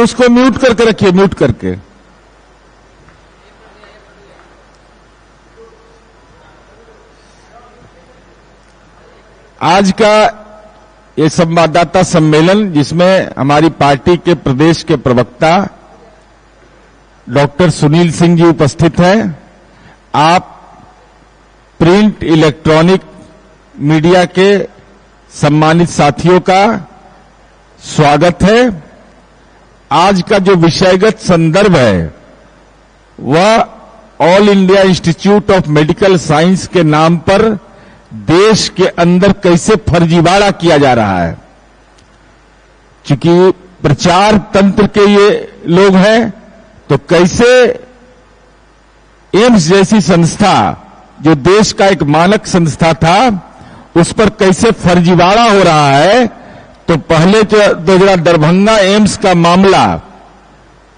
उसको म्यूट करके रखिए, म्यूट करके। आज का ये संवाददाता सम्मेलन, जिसमें हमारी पार्टी के प्रदेश के प्रवक्ता डॉक्टर सुनील सिंह जी उपस्थित हैं, आप प्रिंट इलेक्ट्रॉनिक मीडिया के सम्मानित साथियों का स्वागत है। आज का जो विषयगत संदर्भ है वह all India institute of medical science के नाम पर देश के अंदर कैसे फर्जीवाड़ा किया जा रहा है। चूंकि प्रचार तंत्र के ये लोग हैं, तो कैसे एम्स जैसी संस्था, जो देश का एक मानक संस्था था, उस पर कैसे फर्जीवाड़ा हो रहा है। तो पहले तो जरा दरभंगा एम्स का मामला,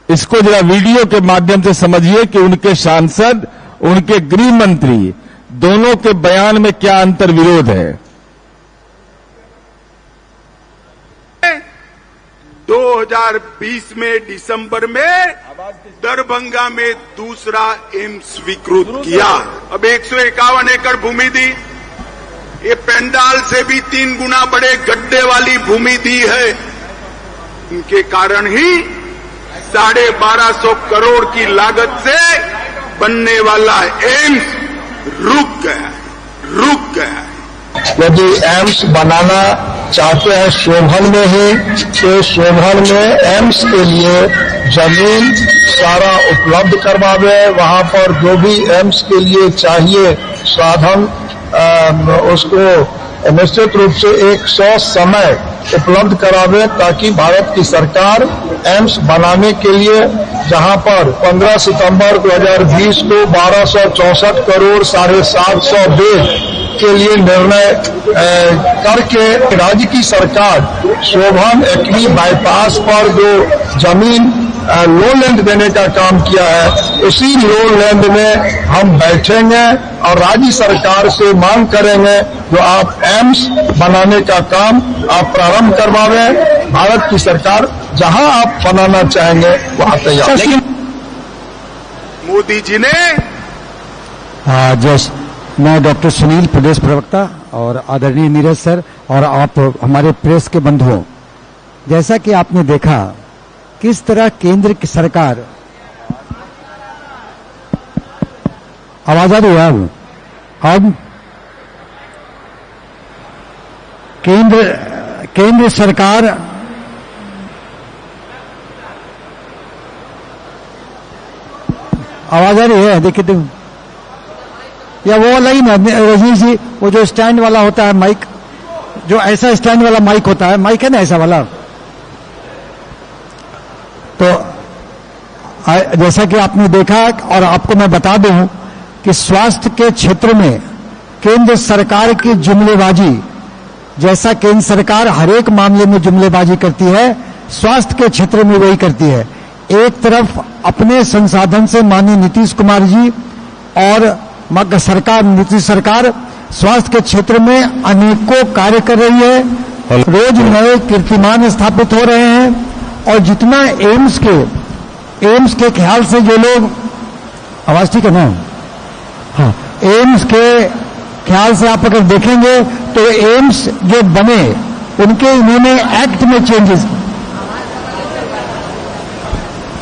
इसको जरा वीडियो के माध्यम से समझिए कि उनके सांसद, उनके गृह मंत्री, दोनों के बयान में क्या अंतर विरोध है। 2020 में दिसंबर में दरभंगा में दूसरा एम्स स्वीकृत किया। अब 151 एकड़ भूमि दी, ये पेंडाल से भी 3 गुना बड़े गड्ढे वाली भूमि दी है। इनके कारण ही 1250 करोड़ की लागत से बनने वाला एम्स रुक गया। यदि एम्स बनाना चाहते हैं शोभन में ही, तो शोभन में एम्स के लिए जमीन सारा उपलब्ध करवावे। वहां पर जो भी एम्स के लिए चाहिए साधन, उसको निश्चित रूप से 100 समय उपलब्ध करावे, ताकि भारत की सरकार एम्स बनाने के लिए, जहां पर 15 सितंबर 2020 को 1264 करोड़ 750 बेड के लिए निर्णय करके राज्य की सरकार शोभन एकमी बाईपास पर जो जमीन लो लैंड देने का काम किया है, उसी लो लैंड में हम बैठेंगे और राज्य सरकार से मांग करेंगे जो आप एम्स बनाने का काम आप प्रारंभ करवावे। भारत की सरकार जहां आप बनाना चाहेंगे वहां तैयार। लेकिन मोदी जी ने जस्ट मैं डॉक्टर सुनील, प्रदेश प्रवक्ता, और आदरणीय नीरज सर और आप हमारे प्रेस के बंधुओं, जैसा कि आपने देखा किस तरह केंद्र की सरकार, आवाज आ रही है अब केंद्र सरकार आवाज आ रही है, देखिए तो, या वो वाला ही ना रजनी जी, वो जो स्टैंड वाला होता है माइक, जो ऐसा स्टैंड वाला माइक होता है, माइक है ना ऐसा वाला। तो जैसा कि आपने देखा, और आपको मैं बता दूं कि स्वास्थ्य के क्षेत्र में केंद्र सरकार की जुमलेबाजी, जैसा केंद्र सरकार हर एक मामले में जुमलेबाजी करती है, स्वास्थ्य के क्षेत्र में वही करती है। एक तरफ अपने संसाधन से माननीय नीतीश कुमार जी और नीतीश सरकार स्वास्थ्य के क्षेत्र में अनेकों कार्य कर रही है, रोज नए कीर्तिमान स्थापित हो रहे हैं। और जितना एम्स के ख्याल से जो लोग, आवाज ठीक है ना, हाँ, एम्स के ख्याल से आप अगर देखेंगे तो एम्स जो बने उनके इन्होंने एक्ट में चेंजेस,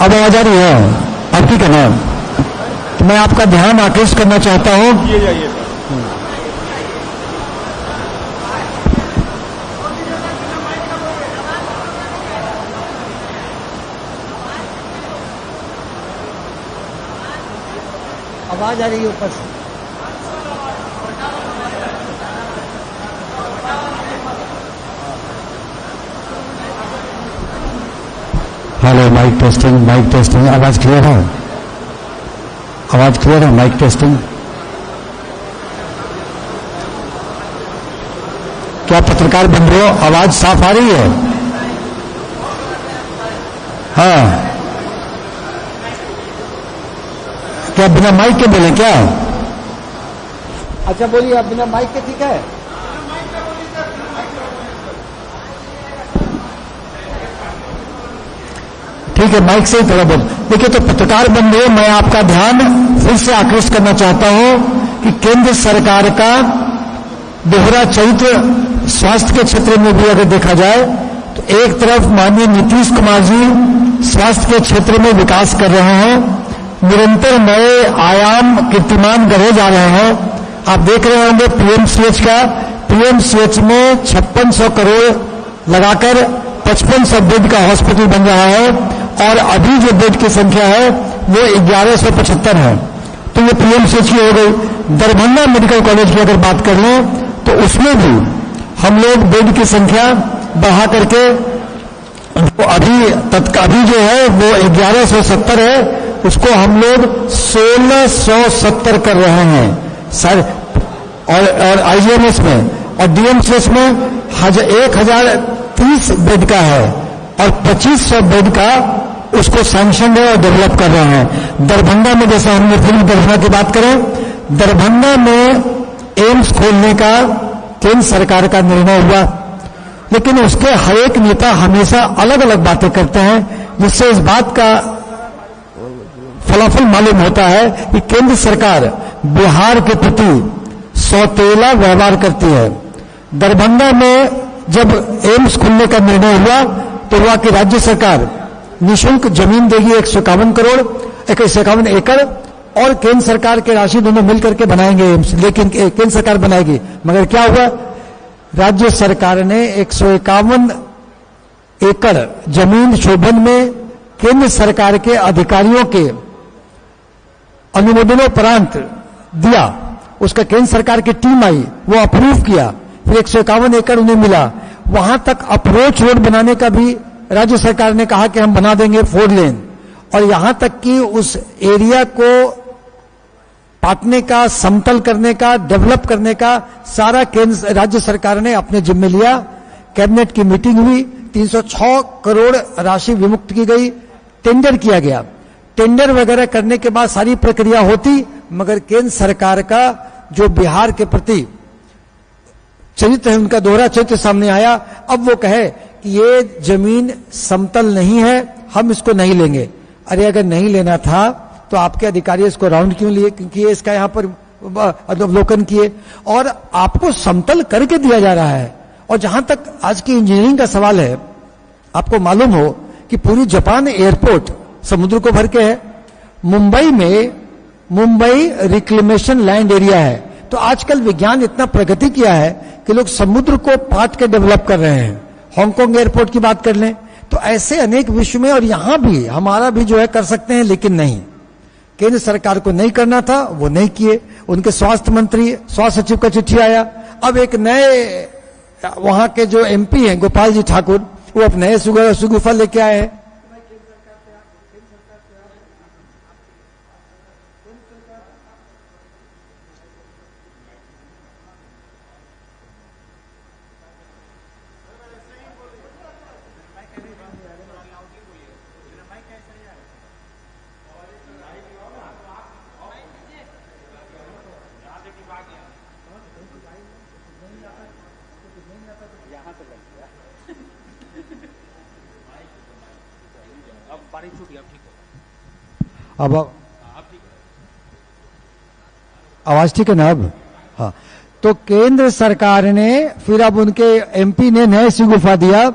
अब आवाज आ रही है, अब ठीक है ना, तो मैं आपका ध्यान आकृष्ट करना चाहता हूं। आवाज आ रही है ऊपर से, हेलो, माइक टेस्टिंग, आवाज क्लियर है, आवाज क्लियर है, माइक टेस्टिंग। क्या पत्रकार बंधुओं आवाज साफ आ रही है? हाँ, क्या बिना माइक के बोले क्या? अच्छा बोलिए, आप बिना माइक के ठीक है? ठीक है, माइक से ही थोड़ा बोल। देखिए, तो पत्रकार बंधुओं, मैं आपका ध्यान फिर से आकृष्ट करना चाहता हूं कि केंद्र सरकार का दोहरा चरित्र स्वास्थ्य के क्षेत्र में भी अगर देखा जाए तो एक तरफ माननीय नीतीश कुमार जी स्वास्थ्य के क्षेत्र में विकास कर रहे हैं, निरंतर नए आयाम कीर्तिमान गढ़े जा रहे हैं। आप देख रहे होंगे पीएमसीएच का, पीएमसीएच में 5600 करोड़ लगाकर 5500 बेड का हॉस्पिटल बन रहा है और अभी जो बेड की संख्या है वो 1175 है। तो ये पीएमसीएच की हो गई। दरभंगा मेडिकल कॉलेज की अगर बात कर लें तो उसमें भी हम लोग बेड की संख्या बढ़ा करके अभी जो है वो 1170 है, उसको हम लोग 1670 कर रहे हैं सर। और आईजीएमएस में और डीएमसीएच में 1030 बेड का है और 2500 बेड का उसको सैंक्शन है और डेवलप कर रहे हैं। दरभंगा में जैसे हमने फिर दरभंगा की बात करें, दरभंगा में एम्स खोलने का केंद्र सरकार का निर्णय हुआ, लेकिन उसके हर एक नेता हमेशा अलग अलग बातें करते हैं, जिससे इस बात का फलाफल मालूम होता है कि केंद्र सरकार बिहार के प्रति सौतेला व्यवहार करती है। दरभंगा में जब एम्स खुलने का निर्णय हुआ तो हुआ कि राज्य सरकार निःशुल्क जमीन देगी 151 एकड़ और केंद्र सरकार के राशि दोनों मिलकर के बनाएंगे एम्स, लेकिन केंद्र सरकार बनाएगी। मगर क्या हुआ, राज्य सरकार ने 151 एकड़ जमीन शोभन में केंद्र सरकार के अधिकारियों के अनुमोदनोपरांत दिया, उसका केंद्र सरकार की टीम आई, वो अप्रूव किया, फिर 151 एकड़ उन्हें मिला। वहां तक अप्रोच रोड बनाने का भी राज्य सरकार ने कहा कि हम बना देंगे 4 लेन, और यहां तक कि उस एरिया को पाटने का, समतल करने का, डेवलप करने का सारा केंद्र राज्य सरकार ने अपने जिम्मे लिया। कैबिनेट की मीटिंग हुई, 306 करोड़ राशि विमुक्त की गई, टेंडर किया गया। टेंडर वगैरह करने के बाद सारी प्रक्रिया होती, मगर केंद्र सरकार का जो बिहार के प्रति चरित्र है, उनका दोहरा चरित्र सामने आया। अब वो कहे कि ये जमीन समतल नहीं है, हम इसको नहीं लेंगे। अरे अगर नहीं लेना था तो आपके अधिकारी इसको राउंड क्यों लिए, क्योंकि इसका यहां पर अवलोकन किए, और आपको समतल करके दिया जा रहा है। और जहां तक आज की इंजीनियरिंग का सवाल है, आपको मालूम हो कि पूरी जापान एयरपोर्ट समुद्र को भर के है। मुंबई रिक्लेमेशन लैंड एरिया है। तो आजकल विज्ञान इतना प्रगति किया है कि लोग समुद्र को पाट के डेवलप कर रहे हैं। हांगकांग एयरपोर्ट की बात कर लें तो ऐसे अनेक विश्व में, और यहां भी हमारा भी जो है कर सकते हैं, लेकिन नहीं, केंद्र सरकार को नहीं करना था, वो नहीं किए। उनके स्वास्थ्य सचिव का चिट्ठी आया। अब एक नए वहां के जो एमपी हैं गोपाल जी ठाकुर, वो अब नए सुगुफा लेके आए हैं। अब आवाज ठीक है ना अब? हाँ, तो केंद्र सरकार ने फिर अब उनके एमपी ने नए सुगुफा दिया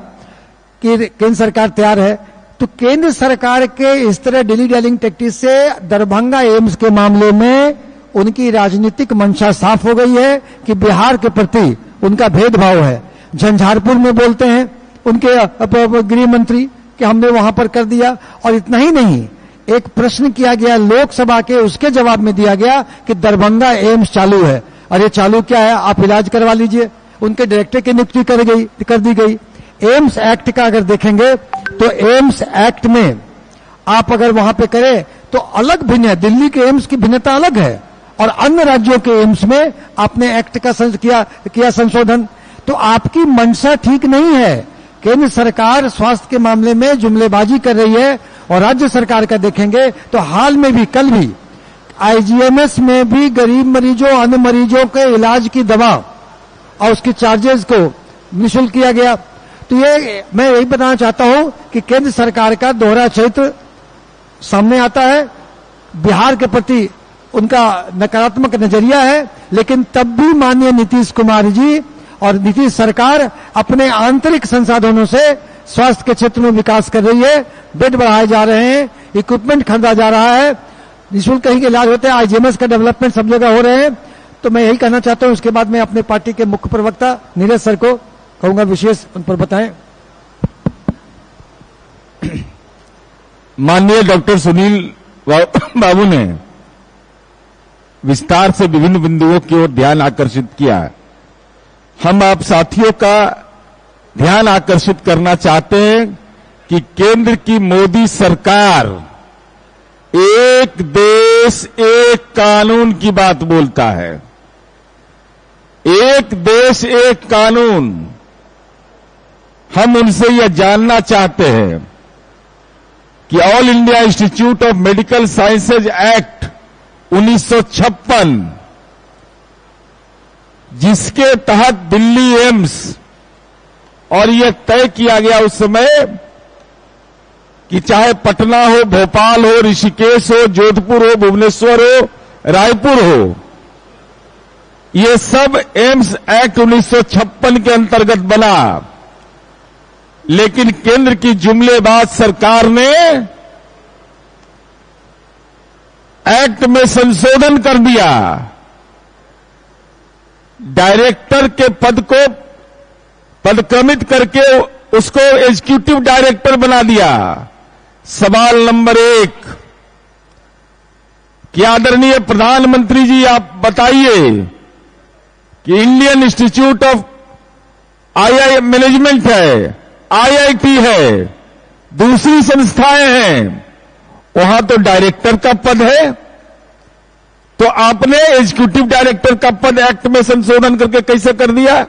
कि केंद्र सरकार तैयार है। तो केंद्र सरकार के इस तरह डिली डैलिंग टैक्टिस से दरभंगा एम्स के मामले में उनकी राजनीतिक मंशा साफ हो गई है कि बिहार के प्रति उनका भेदभाव है। झंझारपुर में बोलते हैं उनके गृह मंत्री कि हमने वहां पर कर दिया, और इतना ही नहीं, एक प्रश्न किया गया लोकसभा के, उसके जवाब में दिया गया कि दरभंगा एम्स चालू है। अरे चालू क्या है, आप इलाज करवा लीजिए। उनके डायरेक्टर की नियुक्ति कर दी गई। एम्स एक्ट का अगर देखेंगे तो एम्स एक्ट में आप अगर वहां पे करें तो अलग भिन्न है, दिल्ली के एम्स की भिन्नता अलग है, और अन्य राज्यों के एम्स में आपने एक्ट का किया संशोधन। तो आपकी मंशा ठीक नहीं है। केंद्र सरकार स्वास्थ्य के मामले में जुमलेबाजी कर रही है, और राज्य सरकार का देखेंगे तो हाल में भी, कल भी आईजीएमएस में भी गरीब मरीजों, अन्य मरीजों के इलाज की दवा और उसकी चार्जेस को निःशुल्क किया गया। तो ये मैं यही बताना चाहता हूं कि केंद्र सरकार का दोहरा चरित्र सामने आता है, बिहार के प्रति उनका नकारात्मक नजरिया है, लेकिन तब भी माननीय नीतीश कुमार जी और नीतीश सरकार अपने आंतरिक संसाधनों से स्वास्थ्य के क्षेत्र में विकास कर रही है। बेड बढ़ाए जा रहे हैं, इक्विपमेंट खरीदा जा रहा है, निःशुल्क कहीं के इलाज होते हैं, आईजीएमएस का डेवलपमेंट सब जगह हो रहे हैं। तो मैं यही कहना चाहता हूं। उसके बाद मैं अपने पार्टी के मुख्य प्रवक्ता नीरज सर को कहूंगा विशेष उन पर बताएं। माननीय डॉक्टर सुनील बाबू ने विस्तार से विभिन्न बिंदुओं की ओर ध्यान आकर्षित किया। हम आप साथियों का ध्यान आकर्षित करना चाहते हैं कि केंद्र की मोदी सरकार एक देश एक कानून की बात बोलता है। एक देश एक कानून। हम उनसे यह जानना चाहते हैं कि all India institute of medical sciences act 1956, जिसके तहत दिल्ली एम्स, और यह तय किया गया उस समय कि चाहे पटना हो, भोपाल हो, ऋषिकेश हो, जोधपुर हो, भुवनेश्वर हो, रायपुर हो, ये सब एम्स एक्ट 1956 के अंतर्गत बना। लेकिन केंद्र की जुमलेबाज सरकार ने एक्ट में संशोधन कर दिया। डायरेक्टर के पद को पदक्रमित करके उसको एग्जीक्यूटिव डायरेक्टर बना दिया। सवाल नंबर 1 कि आदरणीय प्रधानमंत्री जी आप बताइए कि Indian institute of I management है, आईआईटी है, दूसरी संस्थाएं हैं, वहां तो डायरेक्टर का पद है, तो आपने एग्जीक्यूटिव डायरेक्टर का पद एक्ट में संशोधन करके कैसे कर दिया?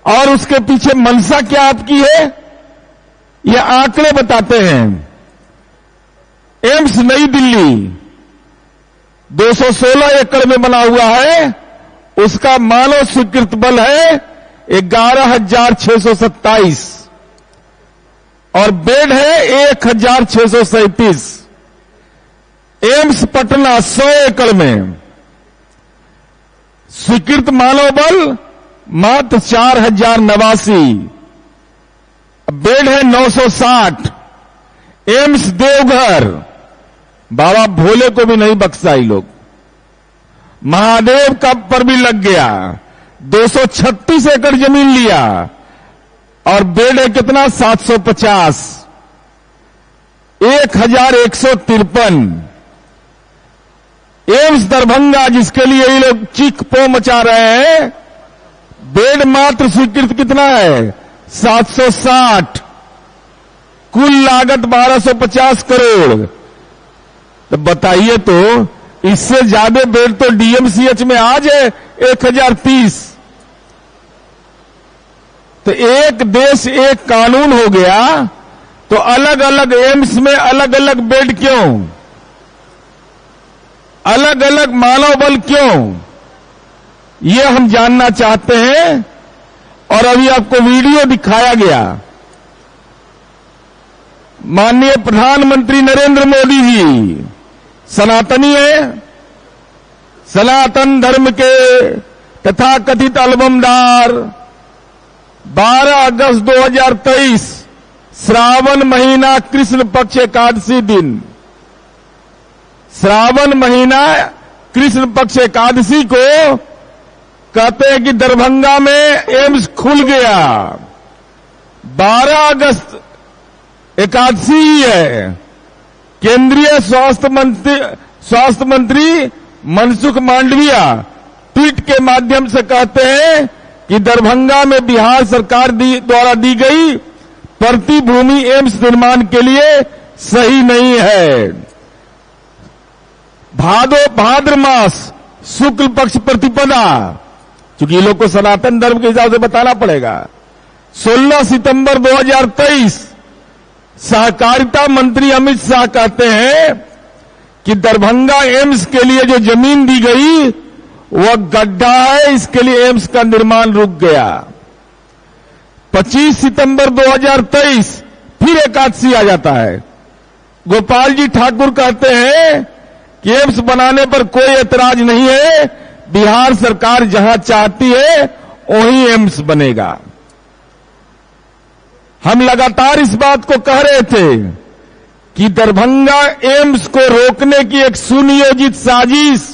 और उसके पीछे मंशा क्या आपकी है? ये आंकड़े बताते हैं। एम्स नई दिल्ली 216 एकड़ में बना हुआ है, उसका मानव स्वीकृत बल है 11,627 और बेड है 1,637। एम्स पटना 100 एकड़ में स्वीकृत मानव बल मात्र 4,089, बेड है 960। एम्स देवघर, बाबा भोले को भी नहीं बख्शा ये लोग, महादेव का पर भी लग गया, 236 एकड़ जमीन लिया और बेड है कितना 750, 1,153। एम्स दरभंगा, जिसके लिए ये लोग चीख पो मचा रहे हैं, बेड मात्र स्वीकृत कितना है 760, कुल लागत 1250 करोड़। तो बताइए तो इससे ज्यादा बेड तो डीएमसीएच में आज है 1,030। तो एक देश एक कानून हो गया, तो अलग अलग एम्स में अलग अलग बेड क्यों, अलग अलग मानव बल क्यों, ये हम जानना चाहते हैं। और अभी आपको वीडियो दिखाया गया। माननीय प्रधानमंत्री नरेंद्र मोदी जी सनातनी है, सनातन धर्म के तथाकथित अलबमदार। 12 अगस्त 2023 श्रावण महीना कृष्ण पक्ष एकादशी दिन, श्रावण महीना कृष्ण पक्ष एकादशी को कहते हैं कि दरभंगा में एम्स खुल गया। 12 अगस्त एकादशी ही है। केंद्रीय स्वास्थ्य मंत्री मनसुख मांडविया ट्वीट के माध्यम से कहते हैं कि दरभंगा में बिहार सरकार द्वारा दी गई प्रतिभूमि एम्स निर्माण के लिए सही नहीं है। भाद्र मास शुक्ल पक्ष प्रतिपदा, क्योंकि ये लोग को सनातन धर्म के हिसाब से बताना पड़ेगा। 16 सितंबर 2023 सहकारिता मंत्री अमित शाह कहते हैं कि दरभंगा एम्स के लिए जो जमीन दी गई वह गड्ढा है, इसके लिए एम्स का निर्माण रुक गया। 25 सितंबर 2023 फिर एकादशी आ जाता है। गोपाल जी ठाकुर कहते हैं कि एम्स बनाने पर कोई ऐतराज नहीं है, बिहार सरकार जहां चाहती है वहीं एम्स बनेगा। हम लगातार इस बात को कह रहे थे कि दरभंगा एम्स को रोकने की एक सुनियोजित साजिश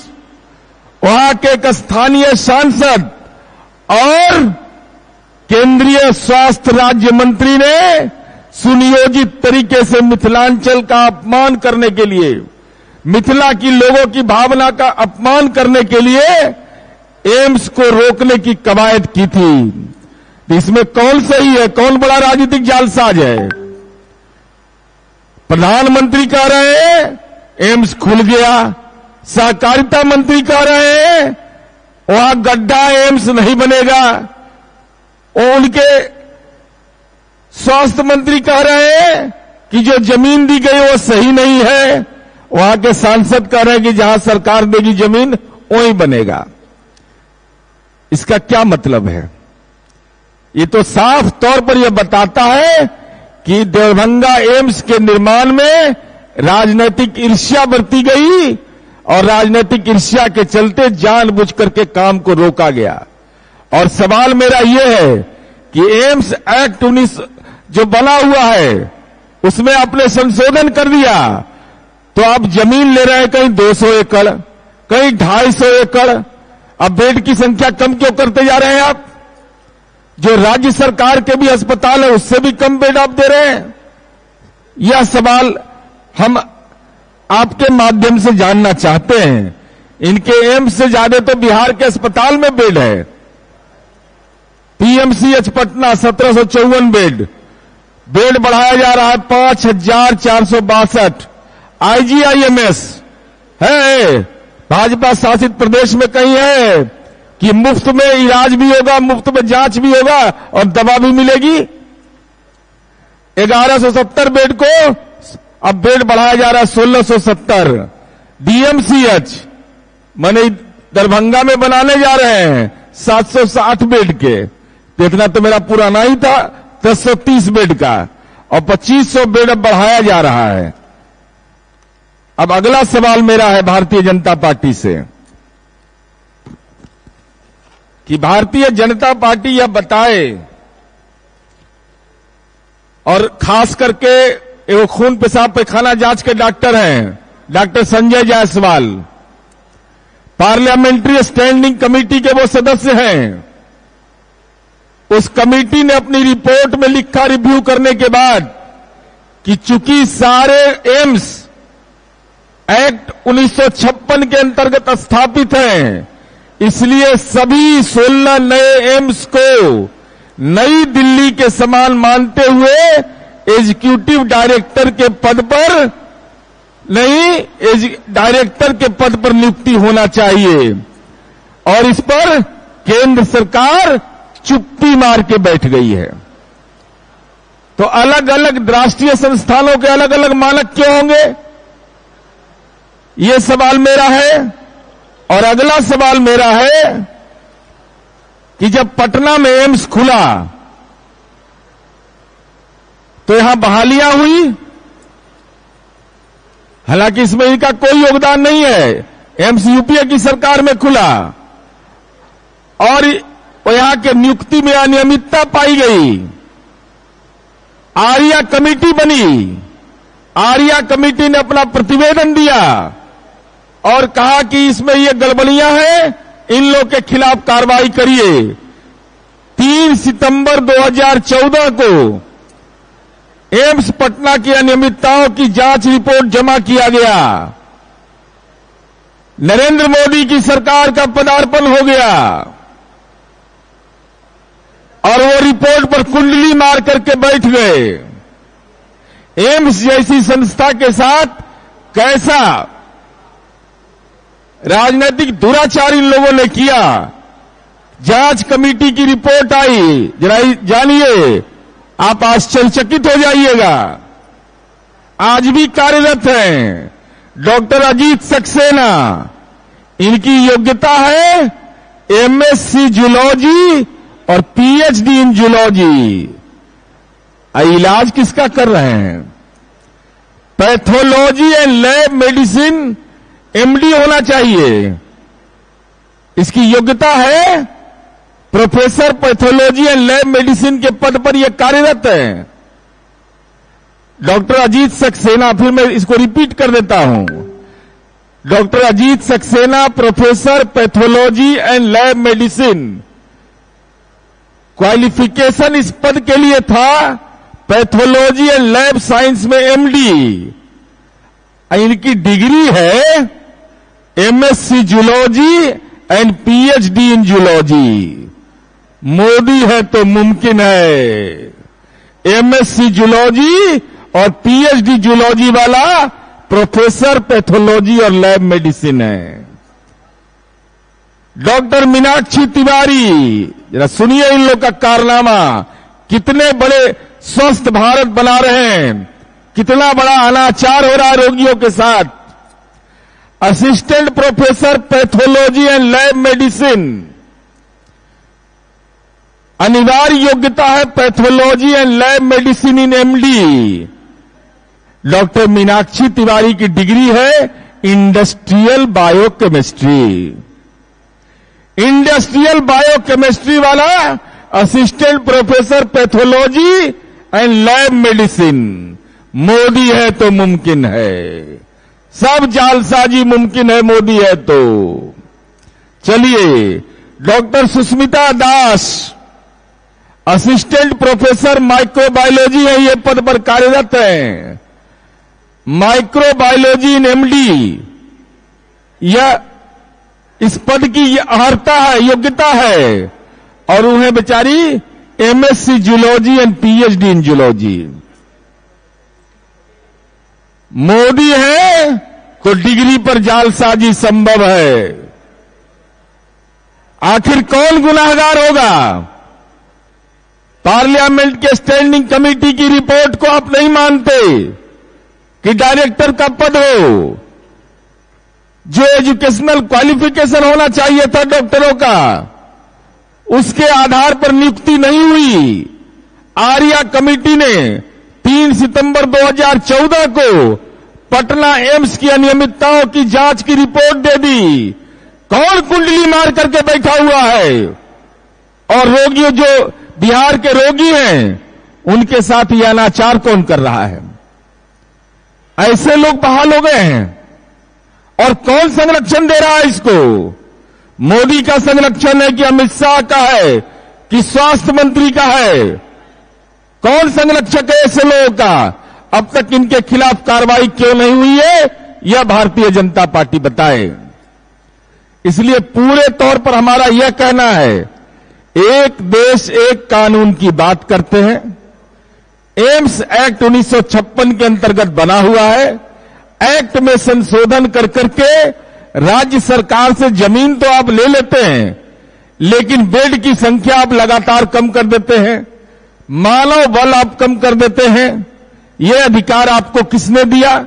वहां के एक स्थानीय सांसद और केंद्रीय स्वास्थ्य राज्य मंत्री ने सुनियोजित तरीके से मिथिलांचल का अपमान करने के लिए, मिथिला की लोगों की भावना का अपमान करने के लिए एम्स को रोकने की कवायद की थी। इसमें कौन सही है, कौन बड़ा राजनीतिक जालसाज है? प्रधानमंत्री कह रहे हैं एम्स खुल गया, सहकारिता मंत्री कह रहे हैं वहां गड्ढा, एम्स नहीं बनेगा, और उनके स्वास्थ्य मंत्री कह रहे हैं कि जो जमीन दी गई वो सही नहीं है, वहां के सांसद कह रहे हैं कि जहां सरकार देगी जमीन वहीं बनेगा। इसका क्या मतलब है? ये तो साफ तौर पर यह बताता है कि दरभंगा एम्स के निर्माण में राजनीतिक ईर्ष्या बरती गई और राजनीतिक ईर्ष्या के चलते जानबूझ करके काम को रोका गया। और सवाल मेरा यह है कि एम्स एक्ट 19 जो बना हुआ है उसमें आपने संशोधन कर दिया, तो आप जमीन ले रहे हैं कहीं 200 एकड़, कहीं 250 एकड़। अब बेड की संख्या कम क्यों करते जा रहे हैं आप? जो राज्य सरकार के भी अस्पताल है उससे भी कम बेड आप दे रहे हैं। यह सवाल हम आपके माध्यम से जानना चाहते हैं। इनके एम्स से ज्यादा तो बिहार के अस्पताल में बेड है। पीएमसीएच पटना 1754 बेड बढ़ाया जा रहा है 5462। आईजीआईएमएस है, भाजपा शासित प्रदेश में कहीं है कि मुफ्त में इलाज भी होगा, मुफ्त में जांच भी होगा और दवा भी मिलेगी। 1170 बेड को अब बेड बढ़ाया जा रहा है 1670। डीएमसीएच माने दरभंगा में बनाने जा रहे हैं 760 बेड के, तो इतना तो मेरा पुराना ही था 1030 बेड का, और 2500 बेड अब बढ़ाया जा रहा है। अब अगला सवाल मेरा है भारतीय जनता पार्टी से कि भारतीय जनता पार्टी यह बताए, और खास करके वो खून पेशाब पैखाना जांच के डॉक्टर हैं, doctor Sanjay Jaiswal, parliamentary standing committee के वो सदस्य हैं। उस कमेटी ने अपनी रिपोर्ट में लिखा रिव्यू करने के बाद कि चूंकि सारे एम्स एक्ट 1956 के अंतर्गत स्थापित हैं, इसलिए सभी 16 नए एम्स को नई दिल्ली के समान मानते हुए एग्जीक्यूटिव डायरेक्टर के पद पर नहीं, डायरेक्टर के पद पर नियुक्ति होना चाहिए। और इस पर केंद्र सरकार चुप्पी मार के बैठ गई है। तो अलग अलग राष्ट्रीय संस्थानों के अलग अलग मानक क्यों होंगे? ये सवाल मेरा है। और अगला सवाल मेरा है कि जब पटना में एम्स खुला तो यहां बहालियां हुई, हालांकि इसमें इनका कोई योगदान नहीं है। एम्स यूपीए की सरकार में खुला और यहां के नियुक्ति में अनियमितता पाई गई। आर्या कमेटी बनी, आर्या कमेटी ने अपना प्रतिवेदन दिया और कहा कि इसमें ये गड़बड़ियां हैं, इन लोग के खिलाफ कार्रवाई करिए। 3 सितंबर 2014 को एम्स पटना की अनियमितताओं की जांच रिपोर्ट जमा किया गया। नरेंद्र मोदी की सरकार का पदार्पण हो गया और वो रिपोर्ट पर कुंडली मार करके बैठ गए। एम्स जैसी संस्था के साथ कैसा राजनीतिक दुराचार इन लोगों ने किया। जांच कमेटी की रिपोर्ट आई, जरा जानिए, आप आश्चर्यचकित हो जाइएगा। आज भी कार्यरत हैं डॉक्टर अजीत सक्सेना, इनकी योग्यता है एमएससी जूलॉजी और पीएचडी इन जूलॉजी। इलाज किसका कर रहे हैं? Pathology and lab medicine MD होना चाहिए। इसकी योग्यता है, professor pathology and lab medicine के पद पर यह कार्यरत है। डॉक्टर अजीत सक्सेना, फिर मैं इसको रिपीट कर देता हूं, doctor Ajit Saxena, professor pathology and lab medicine. Qualification इस पद के लिए था पैथोलॉजी एंड लैब साइंस में एमडी। इनकी डिग्री है MSc zoology and PhD in zoology. Modi है तो मुमकिन है। एमएससी जूलॉजी और पीएचडी जूलॉजी वाला प्रोफेसर पैथोलॉजी और लैब मेडिसिन है। डॉक्टर मीनाक्षी तिवारी, जरा सुनिए इन लोग का कारनामा, कितने बड़े स्वस्थ भारत बना रहे हैं, कितना बड़ा अनाचार हो रहा है रोगियों के साथ। Assistant professor pathology and lab medicine, अनिवार्य योग्यता है pathology and lab medicine in MD. Doctor Meenakshi Tiwari की डिग्री है इंडस्ट्रियल बायोकेमिस्ट्री। इंडस्ट्रियल बायोकेमिस्ट्री वाला assistant professor pathology and lab medicine. Modi है तो मुमकिन है, सब जालसाजी मुमकिन है मोदी है तो। चलिए, डॉक्टर सुष्मिता दास, असिस्टेंट प्रोफेसर माइक्रोबायोलॉजी है, ये पद पर कार्यरत है। माइक्रोबायोलॉजी इन एमडी, यह इस पद की अर्हता है, योग्यता है, और उन्हें बेचारी MSc zoology and PhD in zoology. Modi है तो डिग्री पर जालसाजी संभव है। आखिर कौन गुनाहगार होगा? पार्लियामेंट के स्टैंडिंग कमेटी की रिपोर्ट को आप नहीं मानते कि डायरेक्टर का पद हो, जो एजुकेशनल क्वालिफिकेशन होना चाहिए था डॉक्टरों का, उसके आधार पर नियुक्ति नहीं हुई। आर्या कमेटी ने 3 सितंबर 2014 को पटना एम्स की अनियमितताओं की जांच की रिपोर्ट दे दी। कौन कुंडली मार करके बैठा हुआ है? और रोगियों जो बिहार के रोगी हैं, उनके साथ ये अनाचार कौन कर रहा है? ऐसे लोग बहाल हो गए हैं। और कौन संरक्षण दे रहा है इसको? मोदी का संरक्षण है कि अमित शाह का है कि स्वास्थ्य मंत्री का है? कौन संरक्षक है ऐसे लोगों का? अब तक इनके खिलाफ कार्रवाई क्यों नहीं हुई है, यह भारतीय जनता पार्टी बताए। इसलिए पूरे तौर पर हमारा यह कहना है, एक देश एक कानून की बात करते हैं। एम्स एक्ट 1956 के अंतर्गत बना हुआ है। एक्ट में संशोधन कर करके राज्य सरकार से जमीन तो आप ले लेते हैं, लेकिन बेड की संख्या आप लगातार कम कर देते हैं, मानव बल आप कम कर देते हैं। यह अधिकार आपको किसने दिया?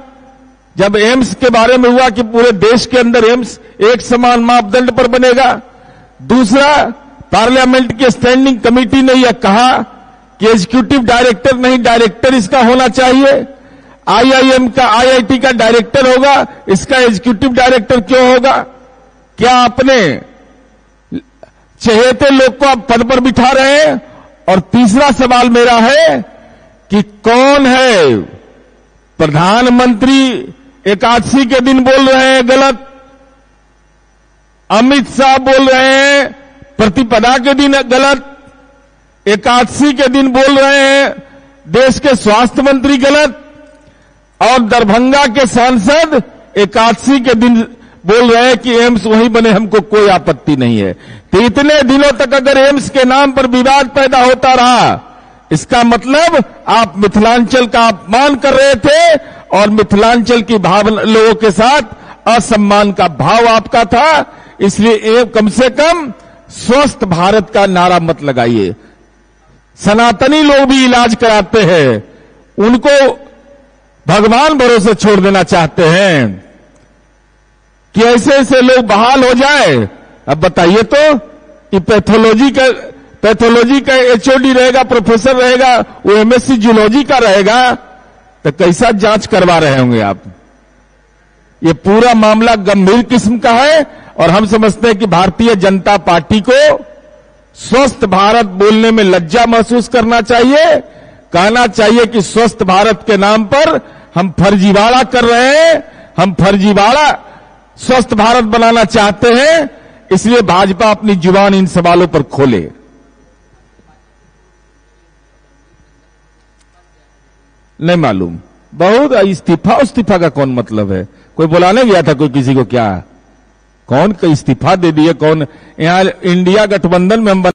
जब एम्स के बारे में हुआ कि पूरे देश के अंदर एम्स एक समान मापदंड पर बनेगा। दूसरा, पार्लियामेंट की स्टैंडिंग कमेटी ने यह कहा कि एग्जीक्यूटिव डायरेक्टर नहीं, डायरेक्टर इसका होना चाहिए। आईआईएम का, आईआईटी का डायरेक्टर होगा, इसका एग्जीक्यूटिव डायरेक्टर क्यों होगा? क्या अपने चहेते लोग को आप पद पर बिठा रहे हैं? और तीसरा सवाल मेरा है कि कौन है? प्रधानमंत्री एकादशी के दिन बोल रहे हैं गलत, अमित शाह बोल रहे हैं प्रतिपदा के दिन गलत, एकादशी के दिन बोल रहे हैं देश के स्वास्थ्य मंत्री गलत, और दरभंगा के सांसद एकादशी के दिन बोल रहे हैं कि एम्स वहीं बने, हमको कोई आपत्ति नहीं है। तो इतने दिनों तक अगर एम्स के नाम पर विवाद पैदा होता रहा, इसका मतलब आप मिथिलांचल का अपमान कर रहे थे और मिथिलांचल की भावना लोगों के साथ असम्मान का भाव आपका था। इसलिए कम से कम स्वस्थ भारत का नारा मत लगाइए। सनातनी लोग भी इलाज कराते हैं, उनको भगवान भरोसे छोड़ देना चाहते हैं कि ऐसे ऐसे लोग बहाल हो जाए। अब बताइए तो कि पैथोलॉजी का एचओडी रहेगा, प्रोफेसर रहेगा, वो एमएससी जूलॉजी का रहेगा, तो कैसा जांच करवा रहे होंगे आप? ये पूरा मामला गंभीर किस्म का है और हम समझते हैं कि भारतीय जनता पार्टी को स्वस्थ भारत बोलने में लज्जा महसूस करना चाहिए। कहना चाहिए कि स्वस्थ भारत के नाम पर हम फर्जीवाड़ा कर रहे हैं, हम फर्जीवाड़ा स्वस्थ भारत बनाना चाहते हैं, इसलिए भाजपा अपनी जुबान इन सवालों पर खोले। नहीं मालूम, बहुत इस्तीफा का कौन मतलब है? कोई बुलाने गया था कोई किसी को क्या? कौन का इस्तीफा दे दिए? कौन? यहां इंडिया गठबंधन में हम